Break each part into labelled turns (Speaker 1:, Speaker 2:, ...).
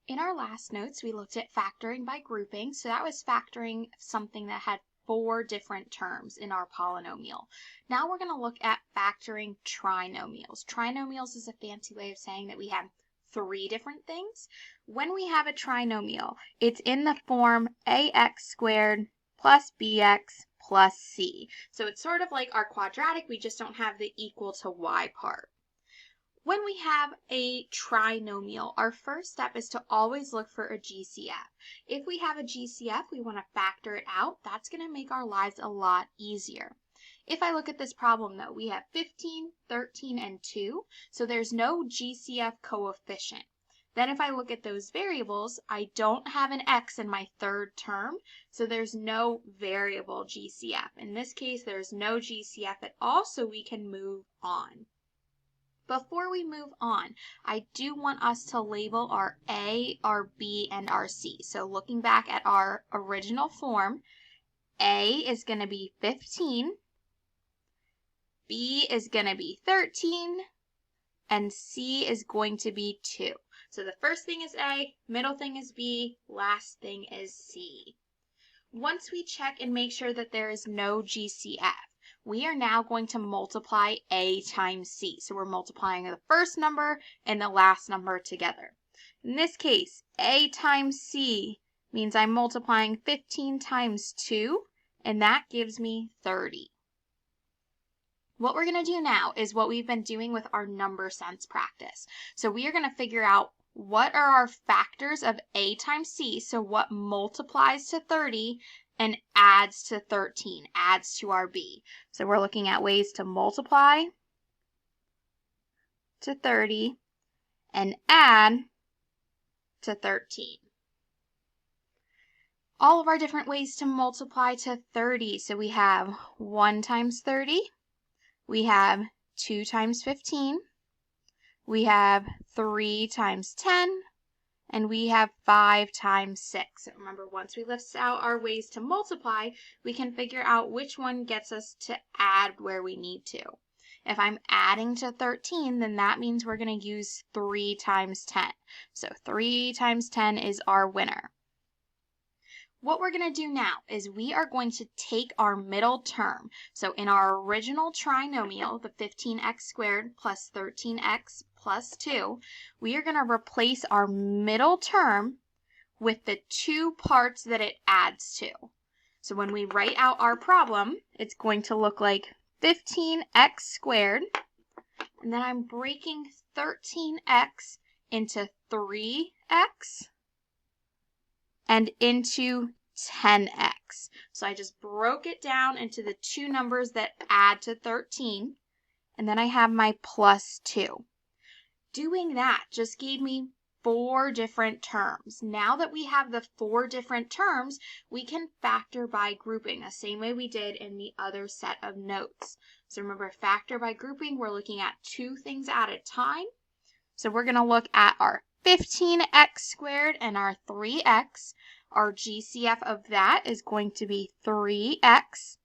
Speaker 1: In our last notes, we looked at factoring by grouping. So that was factoring something that had 4 different terms in our polynomial. Now we're going to look at factoring trinomials. Trinomials is a fancy way of saying that we have 3 different things. When we have a trinomial, it's in the form ax squared plus bx plus c. So it's sort of like our quadratic, we just don't have the equal to y part. When we have a trinomial, our first step is to always look for a GCF. If we have a GCF, we want to factor it out. That's going to make our lives a lot easier. If I look at this problem though, we have 15, 13, and 2, so there's no GCF coefficient. Then if I look at those variables, I don't have an x in my third term, so there's no variable GCF. In this case, there's no GCF at all, so we can move on. Before we move on, I do want us to label our A, our B, and our C. So looking back at our original form, A is going to be 15, B is going to be 13, and C is going to be 2. So the first thing is A, middle thing is B, last thing is C. Once we check and make sure that there is no GCF, we are now going to multiply A times C. So we're multiplying the first number and the last number together. In this case, A times C means I'm multiplying 15 times 2, and that gives me 30. What we're going to do now is what we've been doing with our number sense practice. So we are going to figure out what are our factors of A times C, so what multiplies to 30 and adds to 13, adds to our B. So we're looking at ways to multiply to 30 and add to 13. All of our different ways to multiply to 30. So we have 1 times 30, we have 2 times 15, we have 3 times 10, and we have 5 times 6. So remember, once we list out our ways to multiply, we can figure out which one gets us to add where we need to. If I'm adding to 13, then that means we're going to use 3 times 10. So 3 times 10 is our winner. What we're going to do now is we are going to take our middle term. So in our original trinomial, the 15x squared plus 13x plus 2, we are going to replace our middle term with the 2 parts that it adds to. So when we write out our problem, it's going to look like 15x squared, and then I'm breaking 13x into 3x and into 10x. So I just broke it down into the 2 numbers that add to 13, and then I have my plus 2. Doing that just gave me 4 different terms. Now that we have the 4 different terms, we can factor by grouping, the same way we did in the other set of notes. So remember, factor by grouping, we're looking at 2 things at a time. So we're going to look at our 15x squared and our 3x. Our GCF of that is going to be 3x.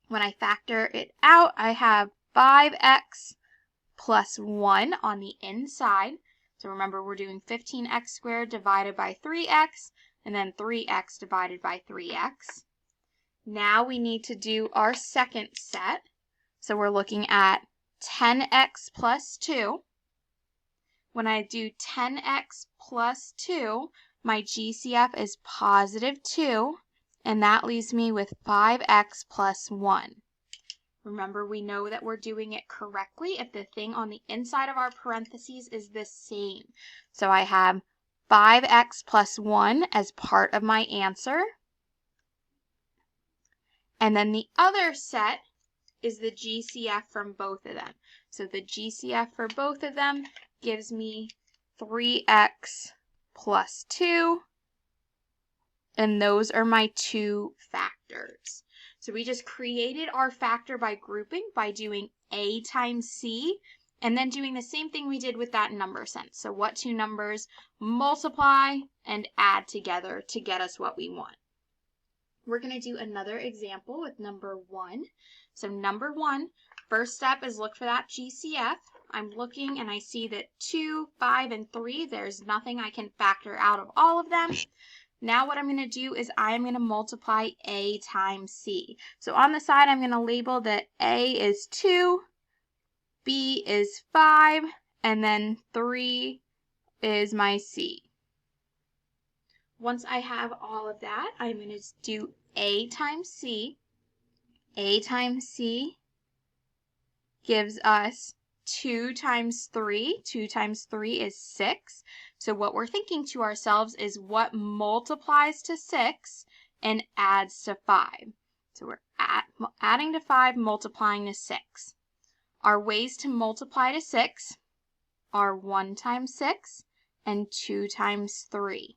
Speaker 1: When I factor it out, I have 5x plus 1 on the inside. So remember, we're doing 15x squared divided by 3x, and then 3x divided by 3x. Now we need to do our second set. So we're looking at 10x plus 2. When I do 10x plus 2, my GCF is positive 2, and that leaves me with 5x plus 1. Remember, we know that we're doing it correctly if the thing on the inside of our parentheses is the same. So I have 5x plus 1 as part of my answer. And then the other set is the GCF from both of them. So the GCF for both of them gives me 3x plus 2, and those are my 2 factors. So we just created our factor by grouping by doing A times C, and then doing the same thing we did with that number sense. So what 2 numbers multiply and add together to get us what we want. We're going to do another example with number 1. So number 1, first step is look for that GCF. I'm looking and I see that 2, 5, and 3, there's nothing I can factor out of all of them. Now what I'm going to do is I'm going to multiply A times C. So on the side, I'm going to label that A is 2, B is 5, and then 3 is my C. Once I have all of that, I'm going to do A times C. A times C gives us 2 times 3. 2 times 3 is 6. So what we're thinking to ourselves is what multiplies to 6 and adds to 5. So we're adding to 5, multiplying to 6. Our ways to multiply to 6 are 1 times 6 and 2 times 3.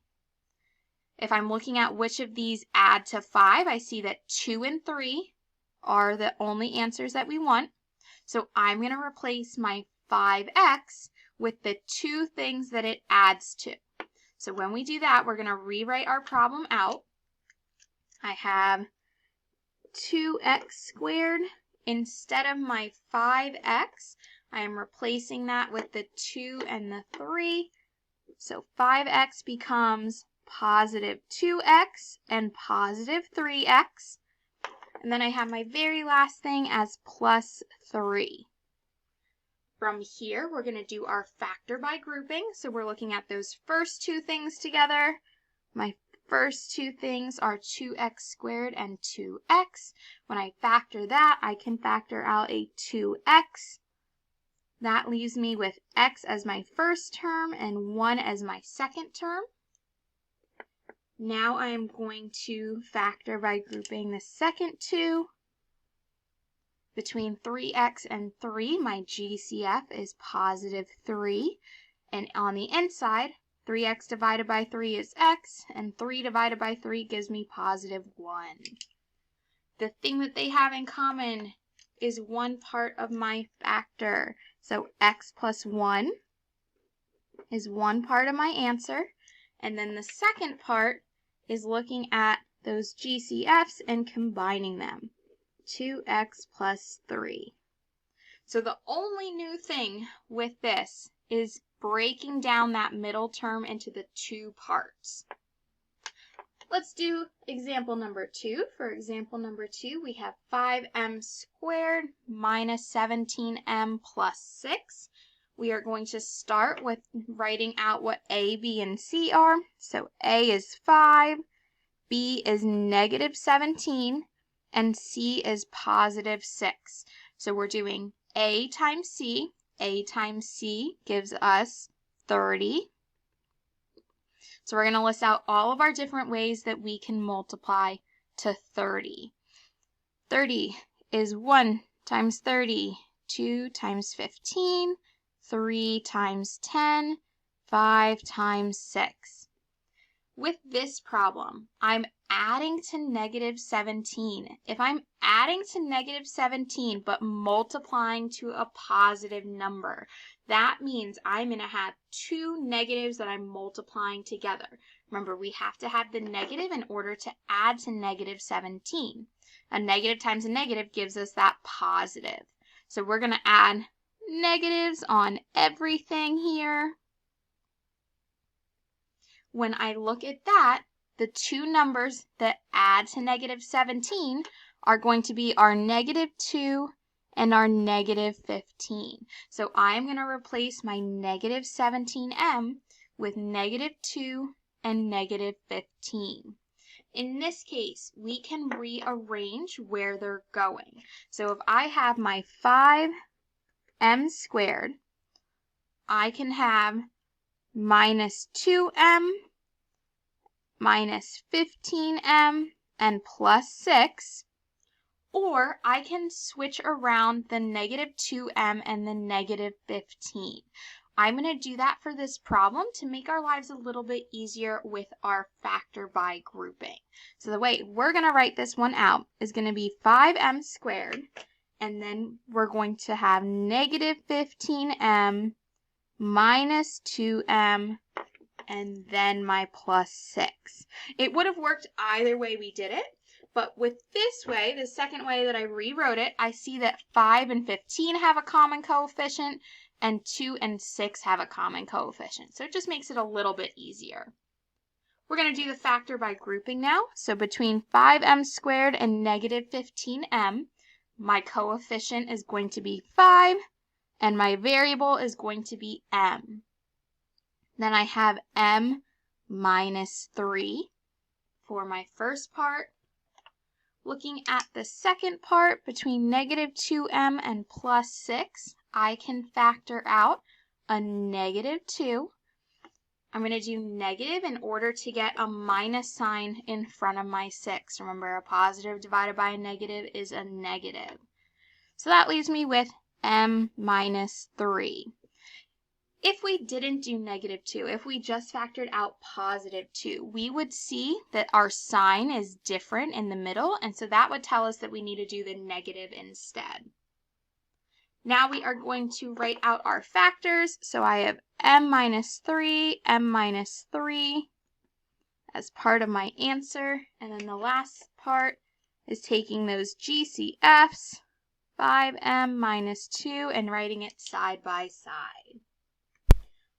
Speaker 1: If I'm looking at which of these add to 5, I see that 2 and 3 are the only answers that we want. So I'm going to replace my 5x with the two things that it adds to. So when we do that, we're going to rewrite our problem out. I have 2x squared. Instead of my 5x, I am replacing that with the 2 and the 3. So 5x becomes positive 2x and positive 3x. And then I have my very last thing as plus 3. From here, we're going to do our factor by grouping. So we're looking at those first two things together. My first two things are 2x squared and 2x. When I factor that, I can factor out a 2x. That leaves me with x as my first term and 1 as my second term. Now I am going to factor by grouping the second two. Between 3x and 3, my GCF is positive 3. And on the inside, 3x divided by 3 is x, and 3 divided by 3 gives me positive 1. The thing that they have in common is one part of my factor. So x plus 1 is one part of my answer. And then the second part is looking at those GCFs and combining them. 2x plus 3. So the only new thing with this is breaking down that middle term into the two parts. Let's do example number 2. For example number 2, we have 5m squared minus 17m plus 6. We are going to start with writing out what a, b, and c are. So a is 5, b is negative 17, and c is positive 6. So we're doing a times c. A times c gives us 30. So we're going to list out all of our different ways that we can multiply to 30. 30 is 1 times 30, 2 times 15, 3 times 10, 5 times 6. With this problem, I'm adding to negative 17. If I'm adding to negative 17 but multiplying to a positive number, that means I'm going to have two negatives that I'm multiplying together. Remember, we have to have the negative in order to add to negative 17. A negative times a negative gives us that positive. So we're going to add negatives on everything here. When I look at that, the two numbers that add to negative 17 are going to be our negative 2 and our negative 15. So I'm going to replace my negative 17m with negative 2 and negative 15. In this case, we can rearrange where they're going. So if I have my 5m squared, I can have minus 2m, minus 15m, and plus 6. Or I can switch around the negative 2m and the negative 15. I'm going to do that for this problem to make our lives a little bit easier with our factor by grouping. So the way we're going to write this one out is going to be 5m squared, and then we're going to have negative 15m minus 2m, and then my plus 6. It would have worked either way we did it, but with this way, the second way that I rewrote it, I see that 5 and 15 have a common coefficient, and 2 and 6 have a common coefficient. So it just makes it a little bit easier. We're going to do the factor by grouping now. So between 5m squared and negative 15m, my coefficient is going to be 5, and my variable is going to be m. Then I have m minus 3 for my first part. Looking at the second part, between negative 2m and plus 6, I can factor out a negative 2. I'm going to do negative in order to get a minus sign in front of my 6. Remember, a positive divided by a negative is a negative. So that leaves me with m minus 3. If we didn't do negative 2, if we just factored out positive 2, we would see that our sign is different in the middle, and so that would tell us that we need to do the negative instead. Now we are going to write out our factors. So I have m minus 3 as part of my answer, and then the last part is taking those GCFs, 5m minus 2, and writing it side by side.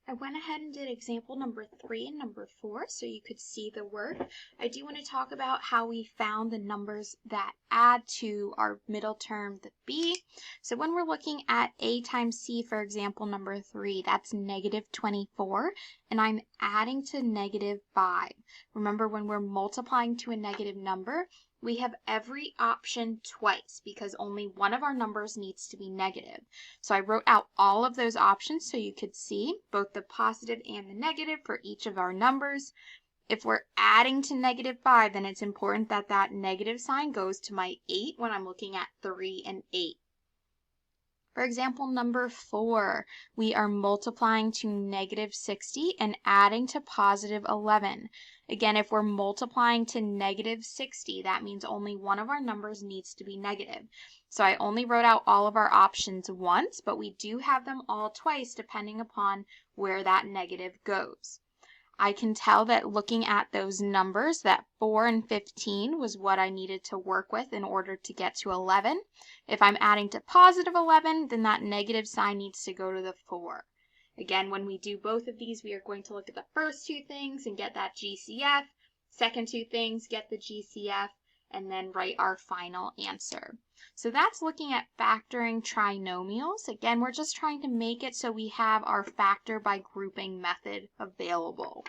Speaker 1: I went ahead and did example number 3 and number 4 so you could see the work. I do want to talk about how we found the numbers that add to our middle term, the b. So when we're looking at a times c for example number 3, that's negative 24, and I'm adding to negative 5. Remember, when we're multiplying to a negative number, we have every option twice because only one of our numbers needs to be negative. So I wrote out all of those options so you could see both the positive and the negative for each of our numbers. If we're adding to negative 5, then it's important that that negative sign goes to my 8 when I'm looking at 3 and 8. For example, number 4, we are multiplying to negative 60 and adding to positive 11. Again, if we're multiplying to negative 60, that means only one of our numbers needs to be negative. So I only wrote out all of our options once, but we do have them all twice depending upon where that negative goes. I can tell that looking at those numbers that 4 and 15 was what I needed to work with in order to get to 11. If I'm adding to positive 11, then that negative sign needs to go to the 4. Again, when we do both of these, we are going to look at the first two things and get that GCF, second two things, get the GCF, and then write our final answer. So that's looking at factoring trinomials. Again, we're just trying to make it so we have our factor by grouping method available.